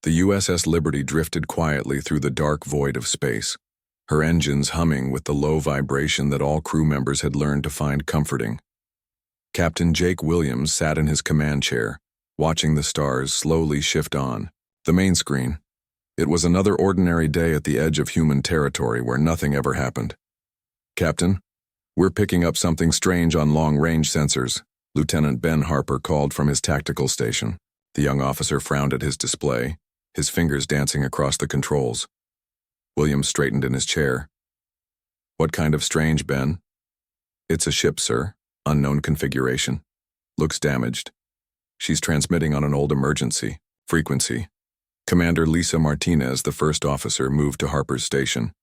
The USS Liberty drifted quietly through the dark void of space, her engines humming with the low vibration that all crew members had learned to find comforting. Captain Jake Williams sat in his command chair, watching the stars slowly shift on. The main screen. It was another ordinary day at the edge of human territory where nothing ever happened. "Captain, we're picking up something strange on long-range sensors," Lieutenant Ben Harper called from his tactical station. The young officer frowned at his display, his fingers dancing across the controls. Williams straightened in his chair. "What kind of strange, Ben?" "It's a ship, sir. Unknown configuration. Looks damaged. She's transmitting on an old emergency frequency." Commander Lisa Martinez, the first officer, moved to Harper's station.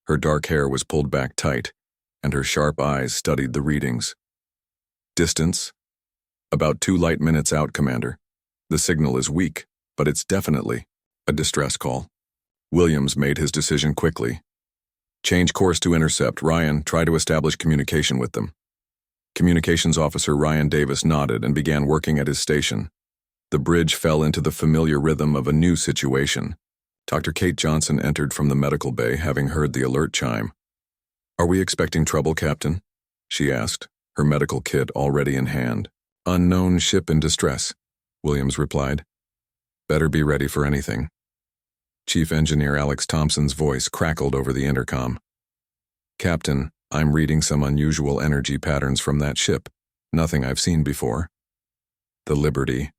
Her dark hair was pulled back tight, and her sharp eyes studied the readings. "Distance? About 2 light minutes out, Commander. The signal is weak, but it's definitely a distress call." Williams made his decision quickly. "Change course to intercept. Ryan, try to establish communication with them." Communications Officer Ryan Davis nodded and began working at his station. The bridge fell into the familiar rhythm of a new situation. Dr. Kate Johnson entered from the medical bay, having heard the alert chime. "Are we expecting trouble, Captain?" she asked, her medical kit already in hand. "Unknown ship in distress," Williams replied. "Better be ready for anything." Chief Engineer Alex Thompson's voice crackled over the intercom. "Captain, I'm reading some unusual energy patterns from that ship. Nothing I've seen before." The Liberty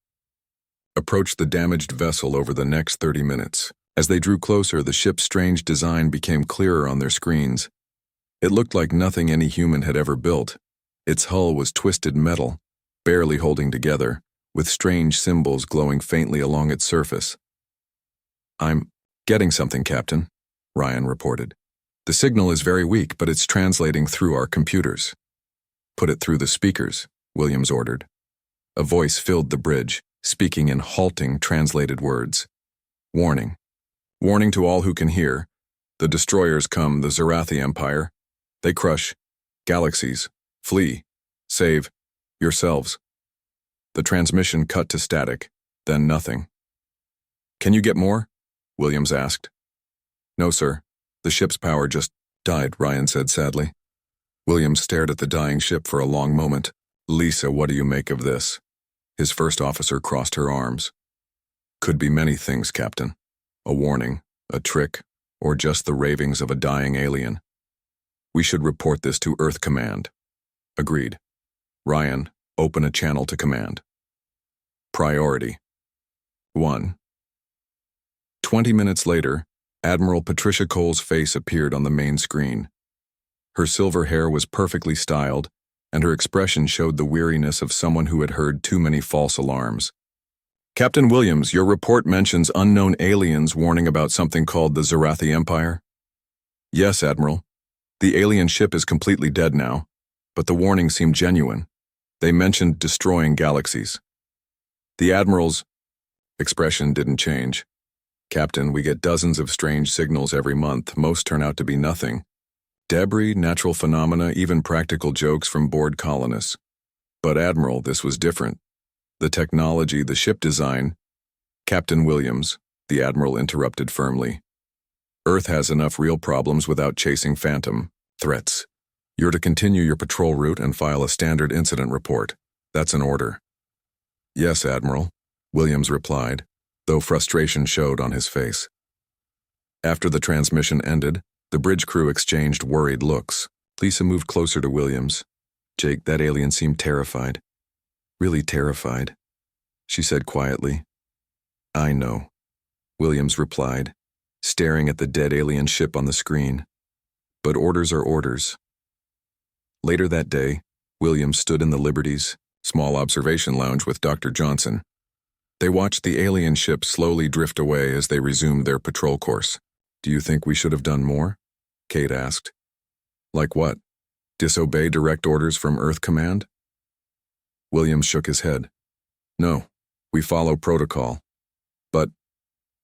approached the damaged vessel over the next 30 minutes. As they drew closer, the ship's strange design became clearer on their screens. It looked like nothing any human had ever built. Its hull was twisted metal, barely holding together, with strange symbols glowing faintly along its surface. "I'm getting something, Captain," Ryan reported. "The signal is very weak, but it's translating through our computers." "Put it through the speakers," Williams ordered. A voice filled the bridge, speaking in halting, translated words. "Warning. Warning to all who can hear. The destroyers come, the Zarathi Empire. They crush Galaxies. Flee. Save yourselves." The transmission cut to static, then nothing. "Can you get more?" Williams asked. "No, sir. The ship's power just died," Ryan said sadly. Williams stared at the dying ship for a long moment. "Lisa, what do you make of this?" His first officer crossed her arms. "Could be many things, Captain. A warning, a trick, or just the ravings of a dying alien. We should report this to Earth Command." "Agreed. Ryan, open a channel to Command." Priority 1. 20 minutes later, Admiral Patricia Cole's face appeared on the main screen. Her silver hair was perfectly styled, and her expression showed the weariness of someone who had heard too many false alarms. "Captain Williams, your report mentions unknown aliens warning about something called the Zarathi Empire." "Yes, Admiral. The alien ship is completely dead now, but the warning seemed genuine. They mentioned destroying galaxies." The Admiral's expression didn't change. "Captain, we get dozens of strange signals every month. Most turn out to be nothing. Debris, natural phenomena, even practical jokes from bored colonists. But Admiral, this was different. The technology, the ship design—" "Captain Williams," the Admiral interrupted firmly. "Earth has enough real problems without chasing phantom threats. You're to continue your patrol route and file a standard incident report. That's an order." "Yes, Admiral," Williams replied, though frustration showed on his face. After the transmission ended, the bridge crew exchanged worried looks. Lisa moved closer to Williams. "Jake, that alien seemed terrified. Really terrified," she said quietly. "I know," Williams replied, staring at the dead alien ship on the screen. "But orders are orders." Later that day, Williams stood in the Liberty's small observation lounge with Dr. Johnson. They watched the alien ship slowly drift away as they resumed their patrol course. "Do you think we should have done more?" Kate asked. "Like what? Disobey direct orders from Earth Command?" Williams shook his head. "No, we follow protocol.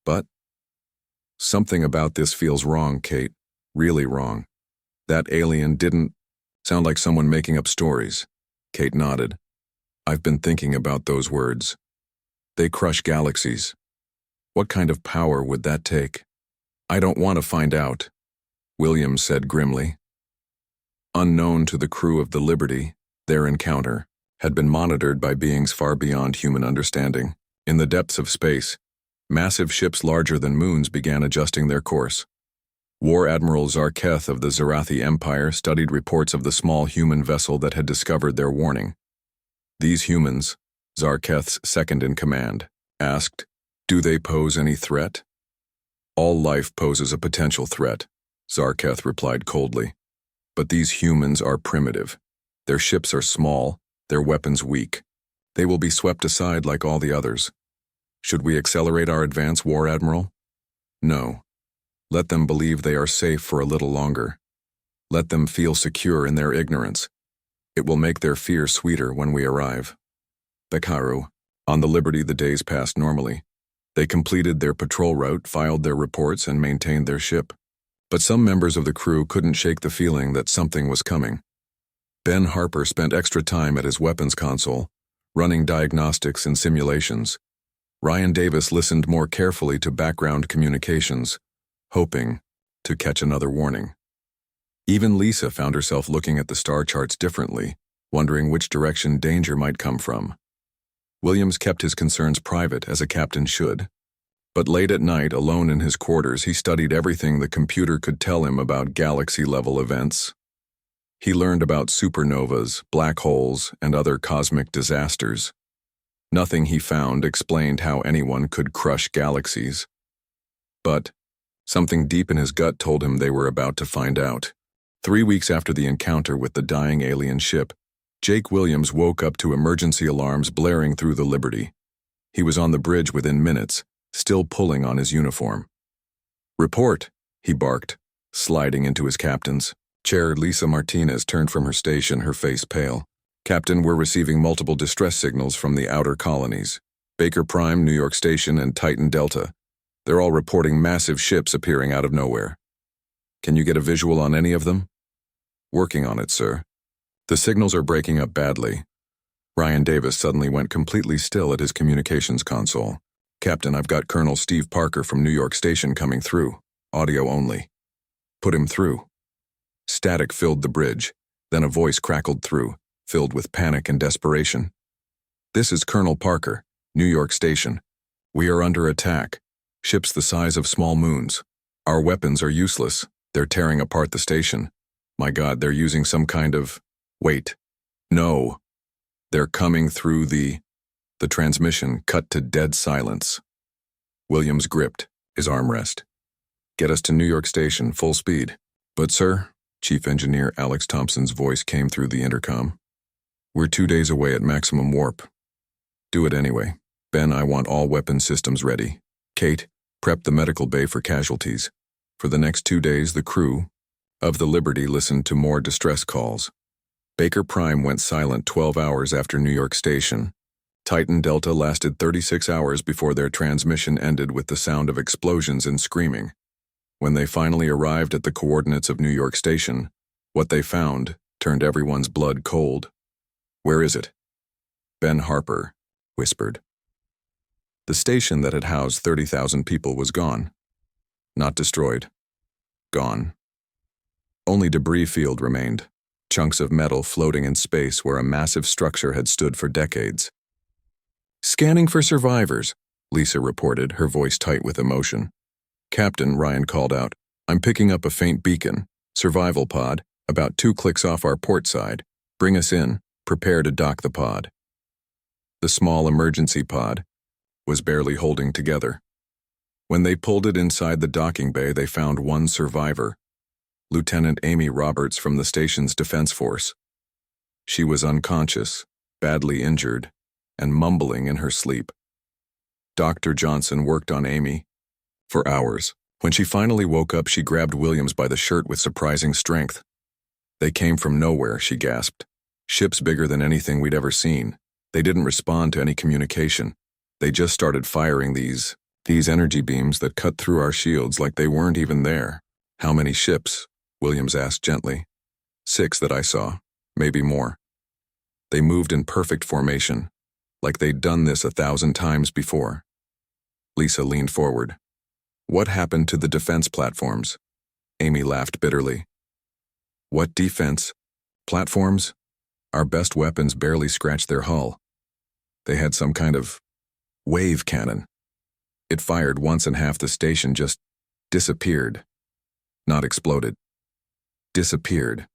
But, something about this feels wrong, Kate. Really wrong. That alien didn't sound like someone making up stories." Kate nodded. "I've been thinking about those words. They crush galaxies. What kind of power would that take? I don't want to find out, Williams said grimly. Unknown to the crew of the Liberty, their encounter had been monitored by beings far beyond human understanding. In the depths of space, massive ships larger than moons began adjusting their course. War Admiral Zarketh of the Zarathi Empire studied reports of the small human vessel that had discovered their warning. These humans, Zarketh's second-in-command, asked, "Do they pose any threat?" "All life poses a potential threat," Zarketh replied coldly. "But these humans are primitive. Their ships are small, their weapons weak. They will be swept aside like all the others. Should we accelerate our advance, War Admiral? No. Let them believe they are safe for a little longer. Let them feel secure in their ignorance. It will make their fear sweeter when we arrive." Bekaru. On the Liberty, the days passed normally. They completed their patrol route, filed their reports, and maintained their ship. But some members of the crew couldn't shake the feeling that something was coming. Ben Harper spent extra time at his weapons console, running diagnostics and simulations. Ryan Davis listened more carefully to background communications, hoping to catch another warning. Even Lisa found herself looking at the star charts differently, wondering which direction danger might come from. Williams kept his concerns private, as a captain should. But late at night, alone in his quarters, he studied everything the computer could tell him about galaxy-level events. He learned about supernovas, black holes, and other cosmic disasters. Nothing he found explained how anyone could crush galaxies. But something deep in his gut told him they were about to find out. 3 weeks after the encounter with the dying alien ship, Jake Williams woke up to emergency alarms blaring through the Liberty. He was on the bridge within minutes, still pulling on his uniform. "Report," he barked, sliding into his captain's chair. Lisa Martinez turned from her station, her face pale. "Captain, we're receiving multiple distress signals from the outer colonies. Baker Prime, New York Station, and Titan Delta. They're all reporting massive ships appearing out of nowhere. Can you get a visual on any of them?" "Working on it, sir." "The signals are breaking up badly." Ryan Davis suddenly went completely still at his communications console. "Captain, I've got Colonel Steve Parker from New York Station coming through. Audio only." "Put him through." Static filled the bridge, then a voice crackled through, filled with panic and desperation. "This is Colonel Parker, New York Station. We are under attack. Ships the size of small moons. Our weapons are useless. They're tearing apart the station. My God, they're using some kind of... Wait. No. They're coming through the transmission cut to dead silence. Williams gripped his armrest. "Get us to New York Station, full speed." "But sir," Chief Engineer Alex Thompson's voice came through the intercom. "We're 2 days away at maximum warp." "Do it anyway. Ben, I want all weapon systems ready. Kate, prep the medical bay for casualties." For the next 2 days, the crew of the Liberty listened to more distress calls. Baker Prime went silent 12 hours after New York Station. Titan Delta lasted 36 hours before their transmission ended with the sound of explosions and screaming. When they finally arrived at the coordinates of New York Station, what they found turned everyone's blood cold. "Where is it?" Ben Harper whispered. The station that had housed 30,000 people was gone. Not destroyed. Gone. Only debris field remained, chunks of metal floating in space where a massive structure had stood for decades. "Scanning for survivors," Lisa reported, her voice tight with emotion. "Captain," Ryan called out, "I'm picking up a faint beacon. Survival pod, about 2 clicks off our port side. Bring us in. Prepare to dock the pod." The small emergency pod was barely holding together. When they pulled it inside the docking bay, they found one survivor, Lieutenant Amy Roberts from the station's defense force. She was unconscious, badly injured, and mumbling in her sleep. Dr. Johnson worked on Amy for hours. When she finally woke up, she grabbed Williams by the shirt with surprising strength. "They came from nowhere," she gasped. "Ships bigger than anything we'd ever seen. They didn't respond to any communication. They just started firing these energy beams that cut through our shields like they weren't even there." "How many ships?" Williams asked gently. 6 that I saw, maybe more. They moved in perfect formation, like they'd done this 1,000 times before. Lisa leaned forward. What happened to the defense platforms? Amy laughed bitterly. What defense? Platforms? Our best weapons barely scratched their hull. They had some kind of wave cannon. It fired once and half the station just disappeared. Not exploded. Disappeared.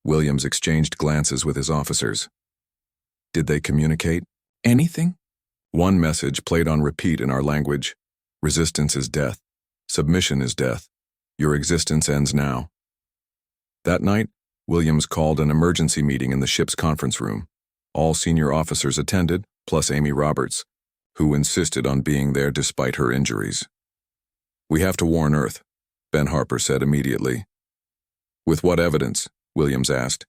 Williams exchanged glances with his officers. Did they communicate anything? One message played on repeat in our language. Resistance is death. Submission is death. Your existence ends now. That night, Williams called an emergency meeting in the ship's conference room. All senior officers attended, plus Amy Roberts, who insisted on being there despite her injuries. We have to warn Earth, Ben Harper said immediately. With what evidence? Williams asked.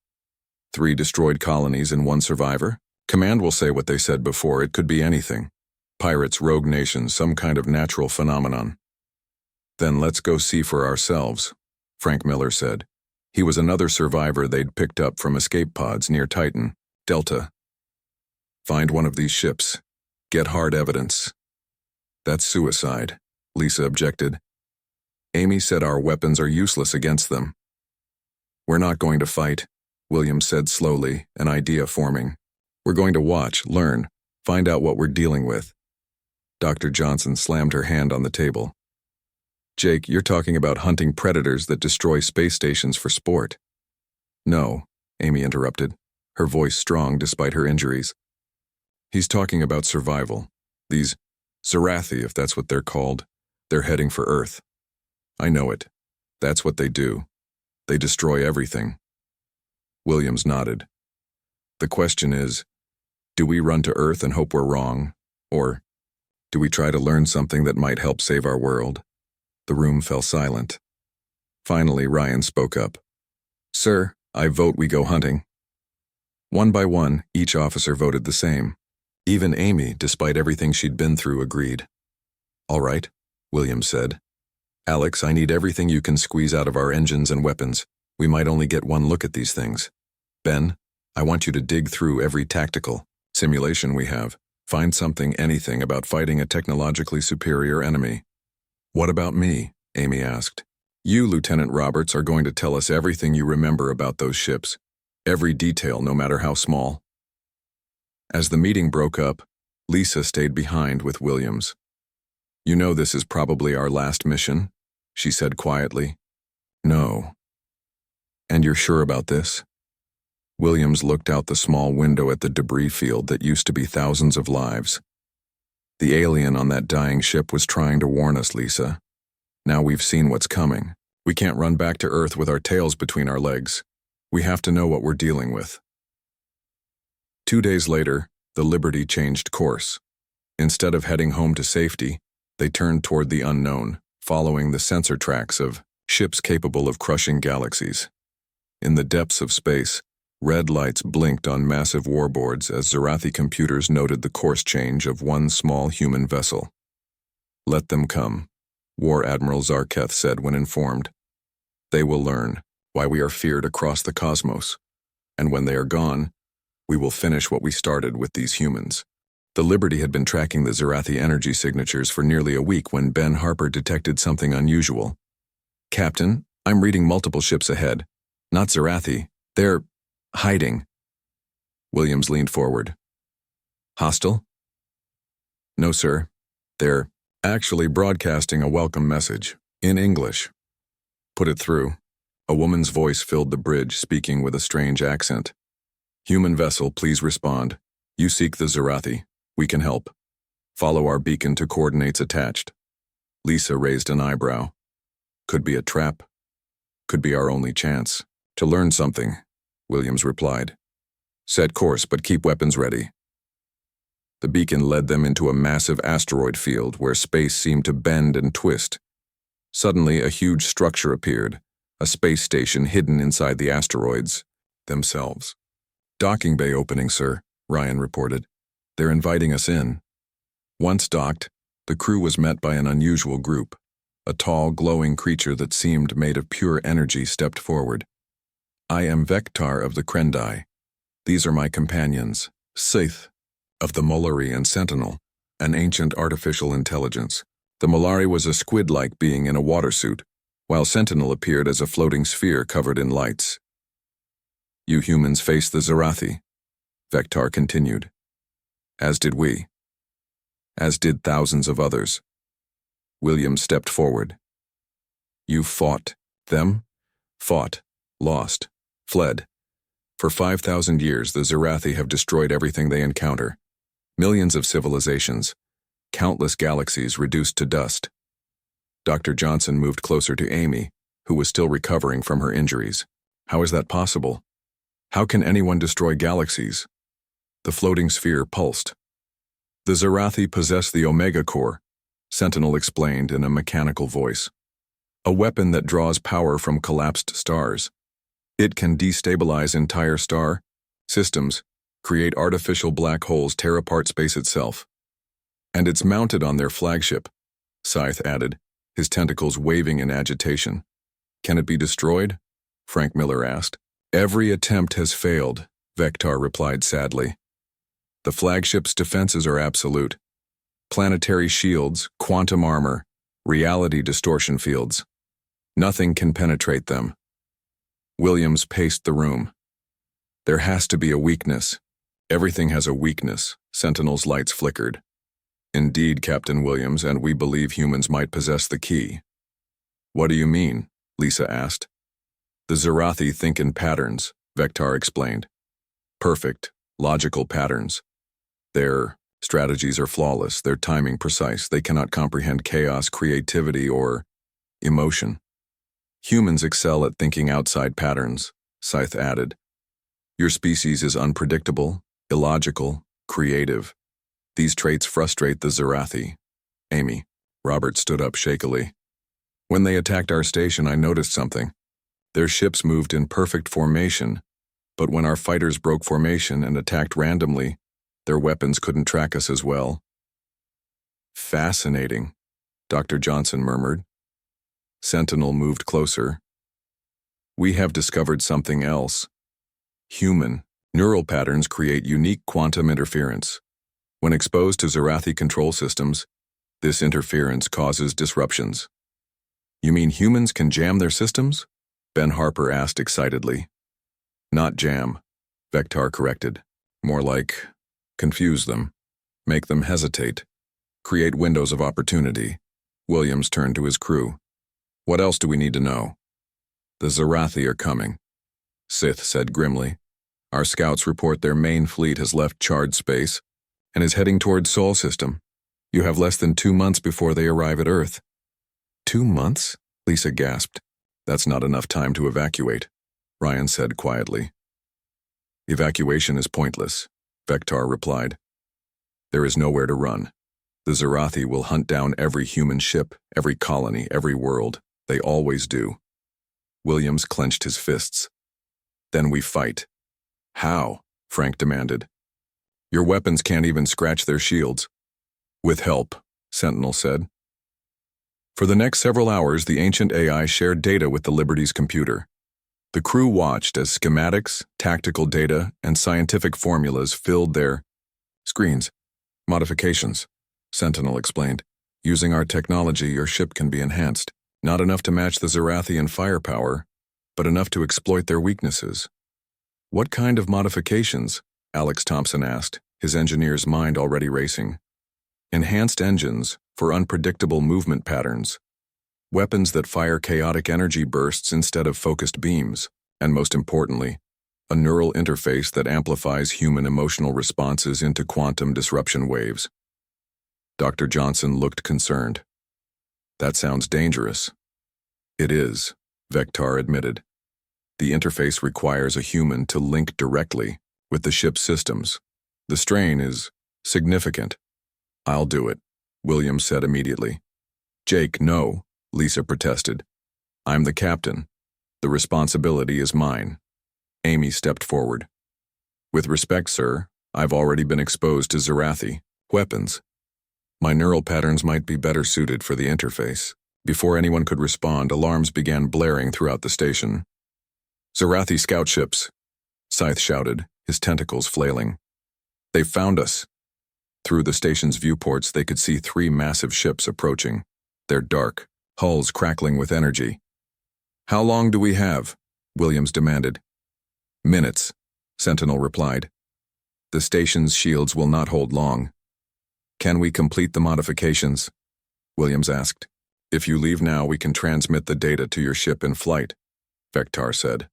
3 destroyed colonies and 1 survivor? Command will say what they said before. It could be anything. Pirates, rogue nations, some kind of natural phenomenon. Then let's go see for ourselves, Frank Miller said. He was another survivor they'd picked up from escape pods near Titan, Delta. Find one of these ships. Get hard evidence. That's suicide, Lisa objected. Amy said our weapons are useless against them. We're not going to fight, Williams said slowly, an idea forming. We're going to watch, learn, find out what we're dealing with. Dr. Johnson slammed her hand on the table. Jake, you're talking about hunting predators that destroy space stations for sport. No, Amy interrupted, her voice strong despite her injuries. He's talking about survival. These Zarathi, if that's what they're called, they're heading for Earth. I know it. That's what they do. They destroy everything. Williams nodded. The question is, do we run to Earth and hope we're wrong, or do we try to learn something that might help save our world? The room fell silent. Finally, Ryan spoke up. Sir, I vote we go hunting. One by one, each officer voted the same. Even Amy, despite everything she'd been through, agreed. All right, Williams said. Alex, I need everything you can squeeze out of our engines and weapons. We might only get one look at these things. Ben, I want you to dig through every tactical simulation we have. Find something, anything about fighting a technologically superior enemy. What about me? Amy asked. You, Lieutenant Roberts, are going to tell us everything you remember about those ships. Every detail, no matter how small. As the meeting broke up, Lisa stayed behind with Williams. You know this is probably our last mission, she said quietly. No. And you're sure about this? Williams looked out the small window at the debris field that used to be thousands of lives. The alien on that dying ship was trying to warn us, Lisa. Now we've seen what's coming. We can't run back to Earth with our tails between our legs. We have to know what we're dealing with. 2 days later, the Liberty changed course. Instead of heading home to safety, they turned toward the unknown, following the sensor tracks of ships capable of crushing galaxies. In the depths of space, red lights blinked on massive warboards as Zarathi computers noted the course change of one small human vessel. Let them come, War Admiral Zarketh said when informed. They will learn why we are feared across the cosmos, and when they are gone, we will finish what we started with these humans. The Liberty had been tracking the Zarathi energy signatures for nearly a week when Ben Harper detected something unusual. Captain, I'm reading multiple ships ahead. Not Zarathi. They're hiding. Williams leaned forward. Hostile? No, sir. They're actually broadcasting a welcome message, in English. Put it through. A woman's voice filled the bridge, speaking with a strange accent. Human vessel, please respond. You seek the Zarathi. We can help. Follow our beacon to coordinates attached. Lisa raised an eyebrow. Could be a trap. Could be our only chance. To learn something, Williams replied. Set course, but keep weapons ready. The beacon led them into a massive asteroid field where space seemed to bend and twist. Suddenly, a huge structure appeared, a space station hidden inside the asteroids themselves. Docking bay opening, sir, Ryan reported. They're inviting us in. Once docked, the crew was met by an unusual group. A tall, glowing creature that seemed made of pure energy stepped forward. I am Vectar of the Krendai. These are my companions, Sith, of the Mullery and Sentinel. an ancient artificial intelligence. The Molari was a squid-like being in a water suit, while Sentinel appeared as a floating sphere covered in lights. You humans faced the Zarathi, Vectar continued. As did we. As did thousands of others. Williams stepped forward. You fought them? Fought, lost, fled. For 5,000 years, the Zarathi have destroyed everything they encounter. Millions of civilizations, countless galaxies reduced to dust. Dr. Johnson moved closer to Amy, who was still recovering from her injuries. How is that possible? How can anyone destroy galaxies? The floating sphere pulsed. The Zarathi possess the Omega Core, Sentinel explained in a mechanical voice. A weapon that draws power from collapsed stars. It can destabilize entire star systems, create artificial black holes, tear apart space itself. And it's mounted on their flagship, Scythe added, his tentacles waving in agitation. Can it be destroyed? Frank Miller asked. Every attempt has failed, Vectar replied sadly. The flagship's defenses are absolute. Planetary shields, quantum armor, reality distortion fields. Nothing can penetrate them. Williams paced the room. There has to be a weakness. Everything has a weakness, Sentinel's lights flickered. Indeed, Captain Williams, and we believe humans might possess the key. What do you mean? Lisa asked. The Zarathi think in patterns, Vectar explained. Perfect, logical patterns. Their strategies are flawless, their timing precise. They cannot comprehend chaos, creativity, or emotion. Humans excel at thinking outside patterns, Scythe added. Your species is unpredictable, illogical, creative. These traits frustrate the Zarathi. Amy. Robert stood up shakily. When they attacked our station, I noticed something. Their ships moved in perfect formation, but when our fighters broke formation and attacked randomly, their weapons couldn't track us as well. Fascinating, Dr. Johnson murmured. Sentinel moved closer. We have discovered something else. Human neural patterns create unique quantum interference. When exposed to Zarathi control systems, this interference causes disruptions. You mean humans can jam their systems? Ben Harper asked excitedly. Not jam, Vectar corrected. More like confuse them, make them hesitate, create windows of opportunity. Williams turned to his crew. What else do we need to know? The Zarathi are coming, Sith said grimly. Our scouts report their main fleet has left charred space and is heading toward Sol System. You have less than 2 months before they arrive at Earth. 2 months? Lisa gasped. That's not enough time to evacuate, Ryan said quietly. Evacuation is pointless, Vectar replied. There is nowhere to run. The Zarathi will hunt down every human ship, every colony, every world. They always do. Williams clenched his fists. Then we fight. How? Frank demanded. Your weapons can't even scratch their shields. With help, Sentinel said. For the next several hours, the ancient AI shared data with the Liberty's computer. The crew watched as schematics, tactical data, and scientific formulas filled their screens. Modifications, Sentinel explained. Using our technology, your ship can be enhanced. Not enough to match the Zarathi in firepower, but enough to exploit their weaknesses. What kind of modifications? Alex Thompson asked, his engineer's mind already racing. Enhanced engines for unpredictable movement patterns. Weapons that fire chaotic energy bursts instead of focused beams. And most importantly, a neural interface that amplifies human emotional responses into quantum disruption waves. Dr. Johnson looked concerned. That sounds dangerous. It is, Vectar admitted. The interface requires a human to link directly with the ship's systems. The strain is significant. I'll do it, Williams said immediately. Jake, no, Lisa protested. I'm the captain. The responsibility is mine. Amy stepped forward. With respect, sir, I've already been exposed to Zarathi weapons. My neural patterns might be better suited for the interface. Before anyone could respond, alarms began blaring throughout the station. Zarathi scout ships, Scythe shouted, his tentacles flailing. They've found us. Through the station's viewports, they could see three massive ships approaching. Their dark, hulls crackling with energy. "How long do we have?" Williams demanded. "Minutes," Sentinel replied. "The station's shields will not hold long." "Can we complete the modifications?" Williams asked. "If you leave now, we can transmit the data to your ship in flight," Vectar said.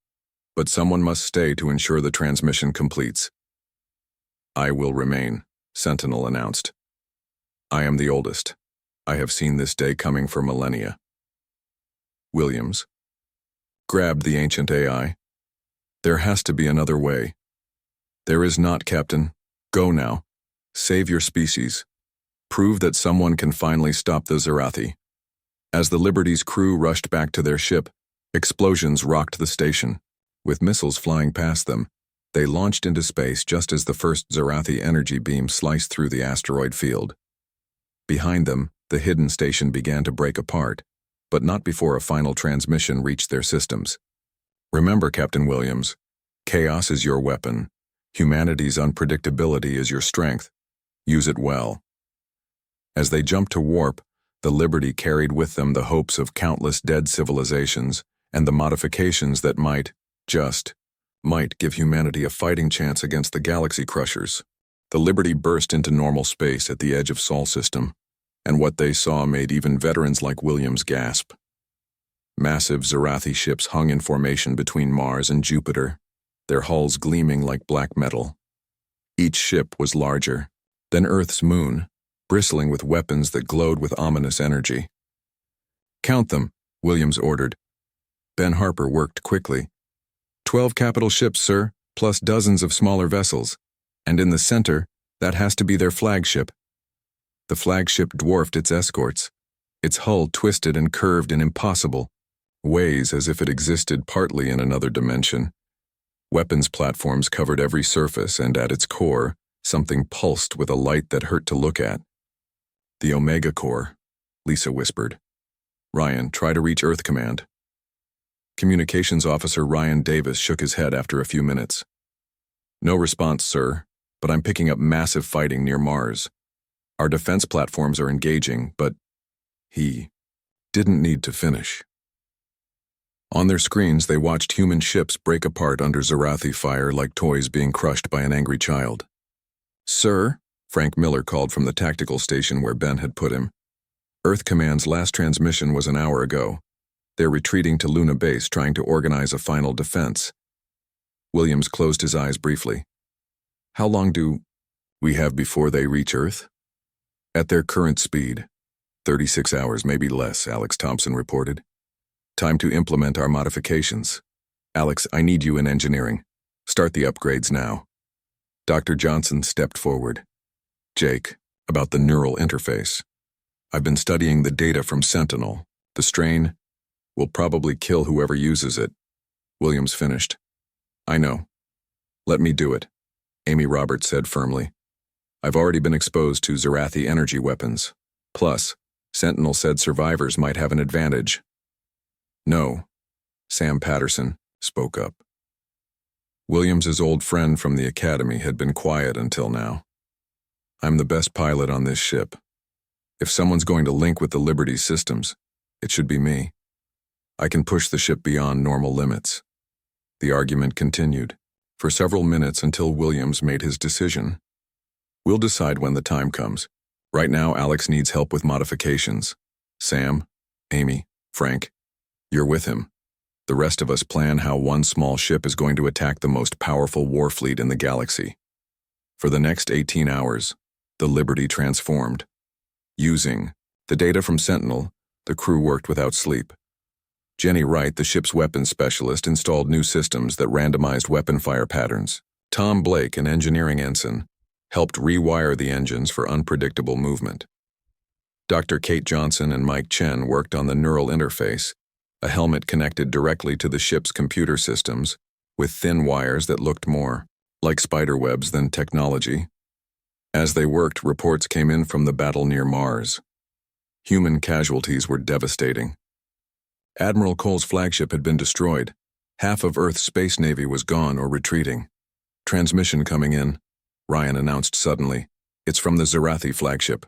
"But someone must stay to ensure the transmission completes." "I will remain," Sentinel announced. "I am the oldest. I have seen this day coming for millennia." Williams grabbed the ancient AI. "There has to be another way." "There is not, Captain. Go now. Save your species. Prove that someone can finally stop the Zarathi." As the Liberty's crew rushed back to their ship, explosions rocked the station. With missiles flying past them, they launched into space just as the first Zarathi energy beam sliced through the asteroid field. Behind them, the hidden station began to break apart, but not before a final transmission reached their systems. "Remember, Captain Williams, chaos is your weapon. Humanity's unpredictability is your strength. Use it well." As they jumped to warp, the Liberty carried with them the hopes of countless dead civilizations and the modifications that might give humanity a fighting chance against the Galaxy Crushers. The Liberty burst into normal space at the edge of Sol system, and what they saw made even veterans like Williams gasp. Massive Zarathi ships hung in formation between Mars and Jupiter, their hulls gleaming like black metal. Each ship was larger than Earth's moon, bristling with weapons that glowed with ominous energy. "Count them," Williams ordered. Ben Harper worked quickly. 12 capital ships, sir, plus dozens of smaller vessels. And in the center, that has to be their flagship." The flagship dwarfed its escorts, its hull twisted and curved in impossible ways as if it existed partly in another dimension. Weapons platforms covered every surface, and at its core, something pulsed with a light that hurt to look at. "The Omega Core," Lisa whispered. "Ryan, try to reach Earth Command." Communications Officer Ryan Davis shook his head after a few minutes. "No response, sir, but I'm picking up massive fighting near Mars. Our defense platforms are engaging, but..." He didn't need to finish. On their screens, they watched human ships break apart under Zarathi fire like toys being crushed by an angry child. "Sir," Frank Miller called from the tactical station where Ben had put him. "Earth Command's last transmission was an hour ago. They're retreating to Luna Base, trying to organize a final defense." Williams closed his eyes briefly. "How long do we have before they reach Earth?" "At their current speed, 36 hours, maybe less," Alex Thompson reported. "Time to implement our modifications. Alex, I need you in engineering. Start the upgrades now." Dr. Johnson stepped forward. "Jake, about the neural interface. I've been studying the data from Sentinel. The strain will probably kill whoever uses it." Williams finished. "I know. Let me do it," Amy Roberts said firmly. "I've already been exposed to Zarathi energy weapons. Plus, Sentinel said survivors might have an advantage." "No," Sam Patterson spoke up. Williams's old friend from the academy had been quiet until now. "I'm the best pilot on this ship. If someone's going to link with the Liberty systems, it should be me. I can push the ship beyond normal limits." The argument continued for several minutes until Williams made his decision. "We'll decide when the time comes. Right now, Alex needs help with modifications. Sam, Amy, Frank, you're with him. The rest of us plan how one small ship is going to attack the most powerful war fleet in the galaxy." For the next 18 hours, the Liberty transformed. Using the data from Sentinel, the crew worked without sleep. Jenny Wright, the ship's weapons specialist, installed new systems that randomized weapon fire patterns. Tom Blake, an engineering ensign, helped rewire the engines for unpredictable movement. Dr. Kate Johnson and Mike Chen worked on the neural interface, a helmet connected directly to the ship's computer systems, with thin wires that looked more like spiderwebs than technology. As they worked, reports came in from the battle near Mars. Human casualties were devastating. Admiral Cole's flagship had been destroyed. Half of Earth's space navy was gone or retreating. "Transmission coming in," Ryan announced suddenly. It's from the Zarathi flagship.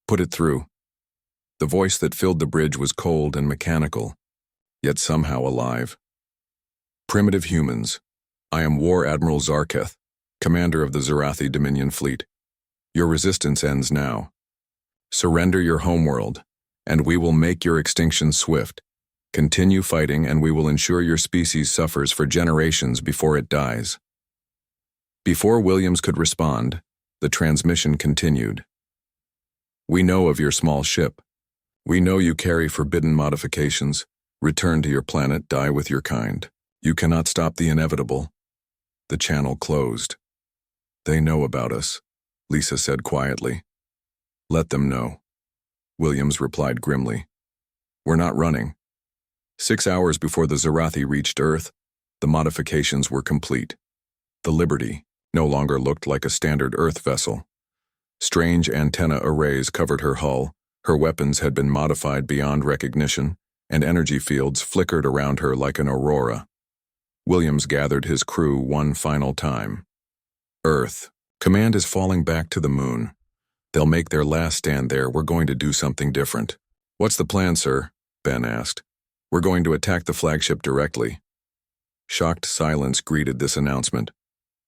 Put it through. The voice that filled the bridge was cold and mechanical, yet somehow alive. Primitive humans. I am War Admiral Zarketh, commander of the Zarathi Dominion Fleet. Your resistance ends now. Surrender your homeworld, and we will make your extinction swift. Continue fighting, and we will ensure your species suffers for generations before it dies. Before Williams could respond, the transmission continued. We know of your small ship. We know you carry forbidden modifications. Return to your planet, die with your kind. You cannot stop the inevitable. The channel closed. They know about us, Lisa said quietly. Let them know. Williams replied grimly. We're not running. 6 hours before the Zarathi reached Earth, the modifications were complete. The Liberty no longer looked like a standard Earth vessel. Strange antenna arrays covered her hull, her weapons had been modified beyond recognition, and energy fields flickered around her like an aurora. Williams gathered his crew one final time. Earth, command is falling back to the moon. They'll make their last stand there. We're going to do something different. What's the plan, sir? Ben asked. We're going to attack the flagship directly. Shocked silence greeted this announcement.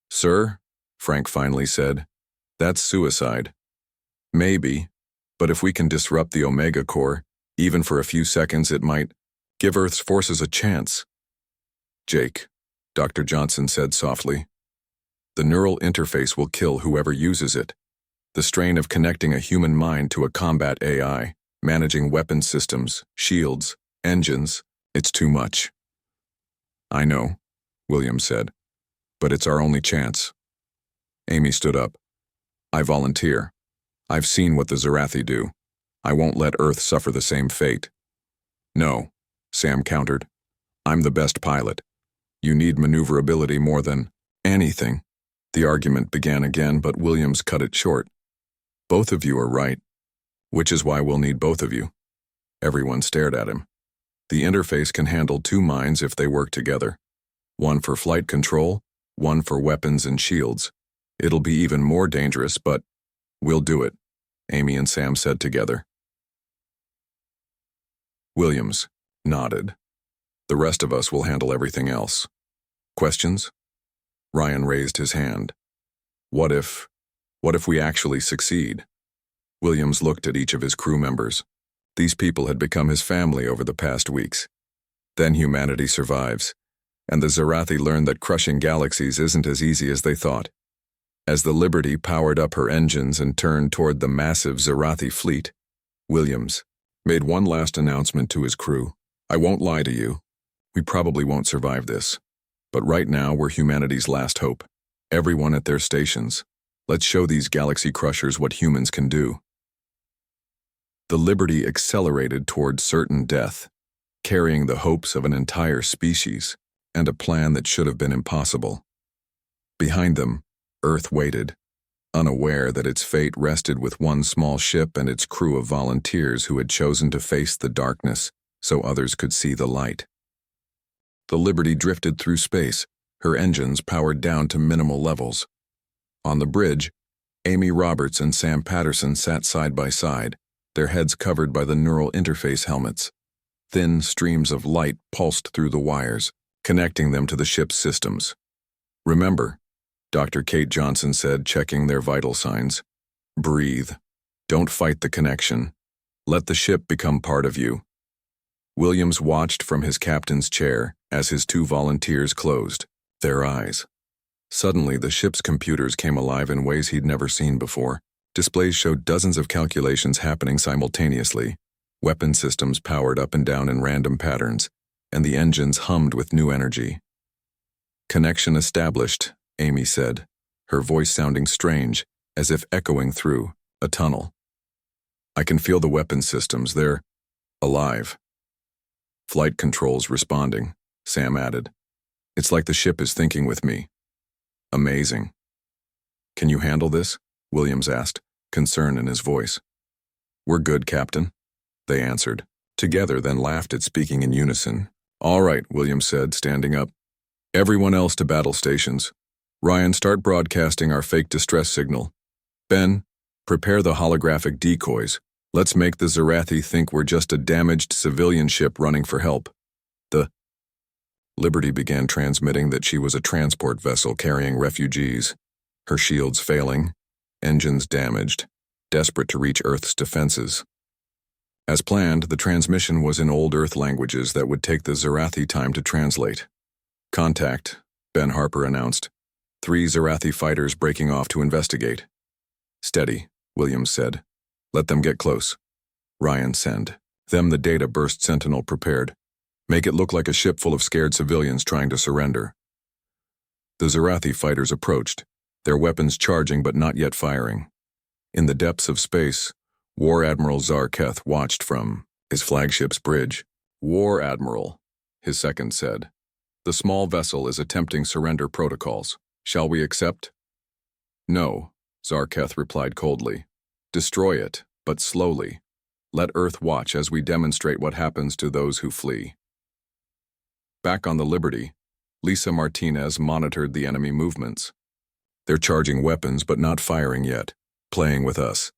Sir, Frank finally said, that's suicide. Maybe, but if we can disrupt the Omega Core, even for a few seconds, it might give Earth's forces a chance. Jake, Dr. Johnson said softly. The neural interface will kill whoever uses it. The strain of connecting a human mind to a combat AI, managing weapon systems, shields, engines, it's too much. I know, Williams said, but it's our only chance. Amy stood up. I volunteer. I've seen what the Zarathi do. I won't let Earth suffer the same fate. No, Sam countered. I'm the best pilot. You need maneuverability more than anything. The argument began again, but Williams cut it short. Both of you are right, which is why we'll need both of you. Everyone stared at him. The interface can handle 2 minds if they work together. One for flight control, one for weapons and shields. It'll be even more dangerous, but we'll do it, Amy and Sam said together. Williams nodded. The rest of us will handle everything else. Questions? Ryan raised his hand. What if we actually succeed? Williams looked at each of his crew members. These people had become his family over the past weeks. Then humanity survives, and the Zarathi learned that crushing galaxies isn't as easy as they thought. As the Liberty powered up her engines and turned toward the massive Zarathi fleet, Williams made one last announcement to his crew. I won't lie to you. We probably won't survive this. But right now, we're humanity's last hope. Everyone at their stations. Let's show these galaxy crushers what humans can do. The Liberty accelerated toward certain death, carrying the hopes of an entire species and a plan that should have been impossible. Behind them, Earth waited, unaware that its fate rested with one small ship and its crew of volunteers who had chosen to face the darkness so others could see the light. The Liberty drifted through space, her engines powered down to minimal levels. On the bridge, Amy Roberts and Sam Patterson sat side by side, their heads covered by the neural interface helmets. Thin streams of light pulsed through the wires, connecting them to the ship's systems. Remember, Dr. Kate Johnson said, checking their vital signs. Breathe. Don't fight the connection. Let the ship become part of you. Williams watched from his captain's chair as his 2 volunteers closed their eyes. Suddenly, the ship's computers came alive in ways he'd never seen before. Displays showed dozens of calculations happening simultaneously. Weapon systems powered up and down in random patterns, and the engines hummed with new energy. Connection established, Amy said, her voice sounding strange, as if echoing through a tunnel. I can feel the weapon systems. They're alive. Flight controls responding, Sam added. It's like the ship is thinking with me. Amazing. Can you handle this? Williams asked, concern in his voice. We're good, Captain, they answered. Together, then laughed at speaking in unison. All right, Williams said, standing up. Everyone else to battle stations. Ryan, start broadcasting our fake distress signal. Ben, Prepare the holographic decoys. Let's make the Zarathi think we're just a damaged civilian ship running for help. The Liberty began transmitting that she was a transport vessel carrying refugees, her shields failing, engines damaged, desperate to reach Earth's defenses. As planned, the transmission was in old Earth languages that would take the Zarathi time to translate. Contact, Ben Harper announced. 3 Zarathi fighters breaking off to investigate. Steady, Williams said. Let them get close. Ryan, send them the data burst sentinel prepared. Make it look like a ship full of scared civilians trying to surrender. The Zarathi fighters approached, their weapons charging but not yet firing. In the depths of space, War Admiral Zarketh watched from his flagship's bridge. War Admiral, his second said. The small vessel is attempting surrender protocols. Shall we accept? No, Zarketh replied coldly. Destroy it, but slowly. Let Earth watch as we demonstrate what happens to those who flee. Back on the Liberty, Lisa Martinez monitored the enemy movements. They're charging weapons but not firing yet, playing with us.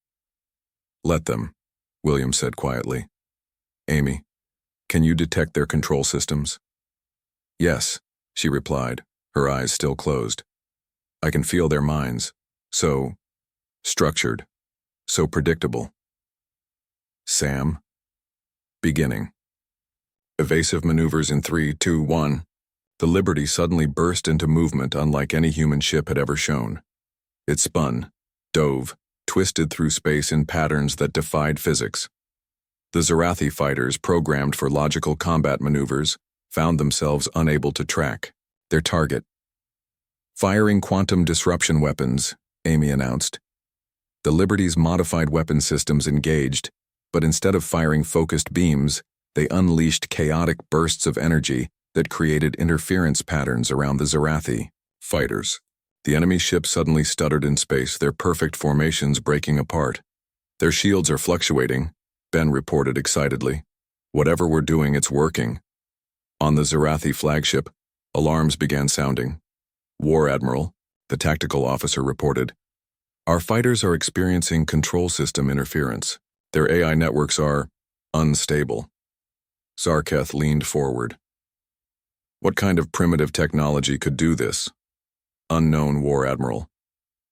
Let them, William said quietly. Amy, can you detect their control systems? Yes, she replied, her eyes still closed. I can feel their minds. So structured, so predictable. Sam. Beginning. Evasive maneuvers in 3, 2, 1. The Liberty suddenly burst into movement unlike any human ship had ever shown. It spun, dove, twisted through space in patterns that defied physics. The Zarathi fighters, programmed for logical combat maneuvers, found themselves unable to track their target. Firing quantum disruption weapons, Amy announced. The Liberty's modified weapon systems engaged, but instead of firing focused beams, they unleashed chaotic bursts of energy that created interference patterns around the Zarathi fighters. The enemy ship suddenly stuttered in space, their perfect formations breaking apart. Their shields are fluctuating, Ben reported excitedly. Whatever we're doing, it's working. On the Zarathi flagship, alarms began sounding. War Admiral, the tactical officer reported. Our fighters are experiencing control system interference. Their AI networks are unstable. Zarketh leaned forward. What kind of primitive technology could do this? Unknown, War Admiral.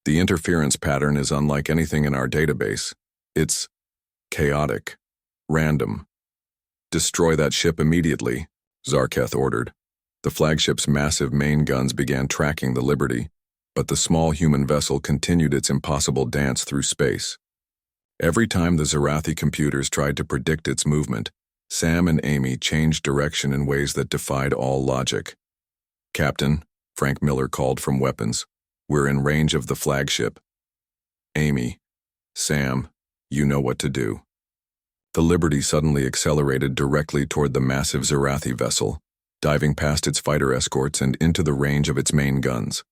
The interference pattern is unlike anything in our database. It's chaotic, random. Destroy that ship immediately, Zarketh ordered. The flagship's massive main guns began tracking the Liberty, but the small human vessel continued its impossible dance through space. Every time the Zarathi computers tried to predict its movement, Sam and Amy changed direction in ways that defied all logic. Captain, Frank Miller called from weapons, we're in range of the flagship. Amy, Sam, you know what to do. The Liberty suddenly accelerated directly toward the massive Zarathi vessel, diving past its fighter escorts and into the range of its main guns.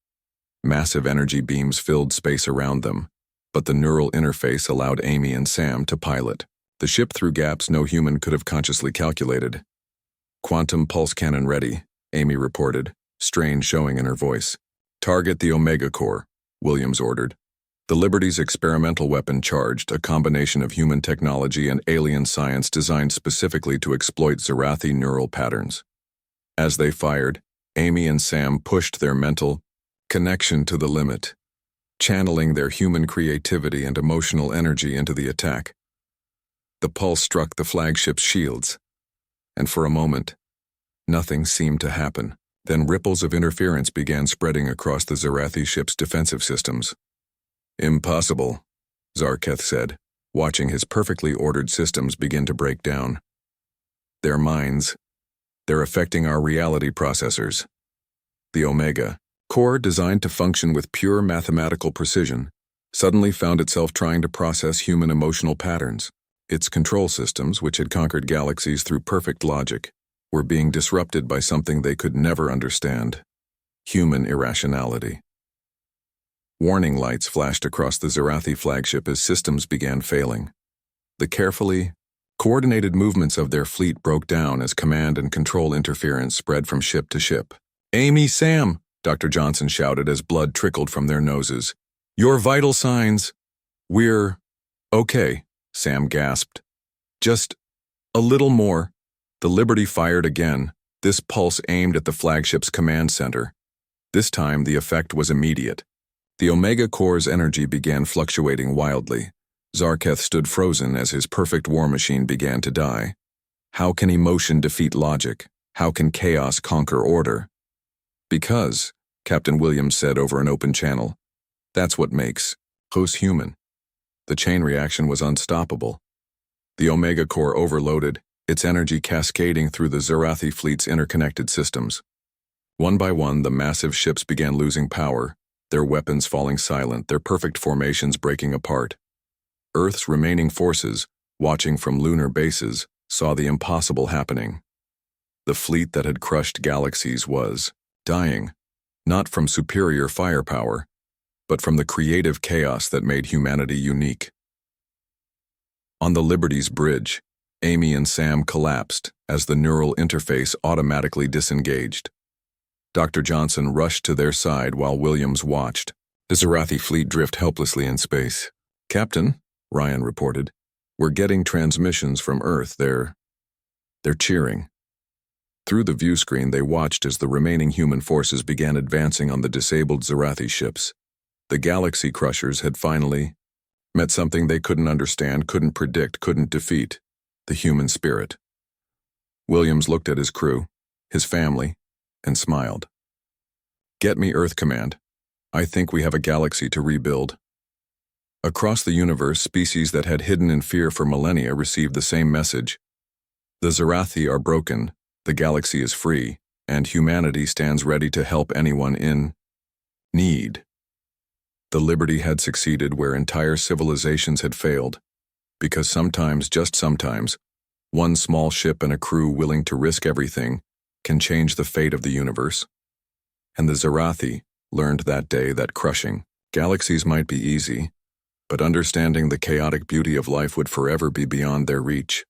Massive energy beams filled space around them, but the neural interface allowed Amy and Sam to pilot the ship through gaps no human could have consciously calculated. Quantum pulse cannon ready, Amy reported, strain showing in her voice. Target the Omega Core, Williams ordered. The Liberty's experimental weapon charged, a combination of human technology and alien science designed specifically to exploit Zarathi neural patterns. As they fired, Amy and Sam pushed their mental connection to the limit, channeling their human creativity and emotional energy into the attack. The pulse struck the flagship's shields, and for a moment, nothing seemed to happen. Then ripples of interference began spreading across the Zarathi ship's defensive systems. Impossible, Zarketh said, watching his perfectly ordered systems begin to break down. Their minds, they're affecting our reality processors. The Omega Core, designed to function with pure mathematical precision, suddenly found itself trying to process human emotional patterns. Its control systems, which had conquered galaxies through perfect logic, were being disrupted by something they could never understand: human irrationality. Warning lights flashed across the Zarathi flagship as systems began failing. The carefully coordinated movements of their fleet broke down as command and control interference spread from ship to ship. Amy, Sam, Dr. Johnson shouted as blood trickled from their noses. Your vital signs. We're okay, Sam gasped. Just a little more. The Liberty fired again, this pulse aimed at the flagship's command center. This time, the effect was immediate. The Omega Core's energy began fluctuating wildly. Zarketh stood frozen as his perfect war machine began to die. How can emotion defeat logic? How can chaos conquer order? Because, Captain Williams said over an open channel, that's what makes us human. The chain reaction was unstoppable. The Omega Core overloaded, its energy cascading through the Zarathi fleet's interconnected systems. One by one, the massive ships began losing power, their weapons falling silent, their perfect formations breaking apart. Earth's remaining forces, watching from lunar bases, saw the impossible happening. The fleet that had crushed Galaxies was dying, not from superior firepower, but from the creative chaos that made humanity unique. On the Liberty's bridge, Amy and Sam collapsed as the neural interface automatically disengaged. Dr. Johnson rushed to their side while Williams watched the Zarathi fleet drift helplessly in space. "Captain," Ryan reported, "we're getting transmissions from Earth. They're cheering." Through the view screen, they watched as the remaining human forces began advancing on the disabled Zarathi ships. The Galaxy Crushers had finally met something they couldn't understand, couldn't predict, couldn't defeat: the human spirit. Williams looked at his crew, his family, and smiled. "Get me Earth Command. I think we have a galaxy to rebuild." Across the universe, species that had hidden in fear for millennia received the same message. The Zarathi are broken, the galaxy is free, and humanity stands ready to help anyone in need. The Liberty had succeeded where entire civilizations had failed, because sometimes, just sometimes, one small ship and a crew willing to risk everything can change the fate of the universe. And the Zarathi learned that day that crushing galaxies might be easy, but understanding the chaotic beauty of life would forever be beyond their reach.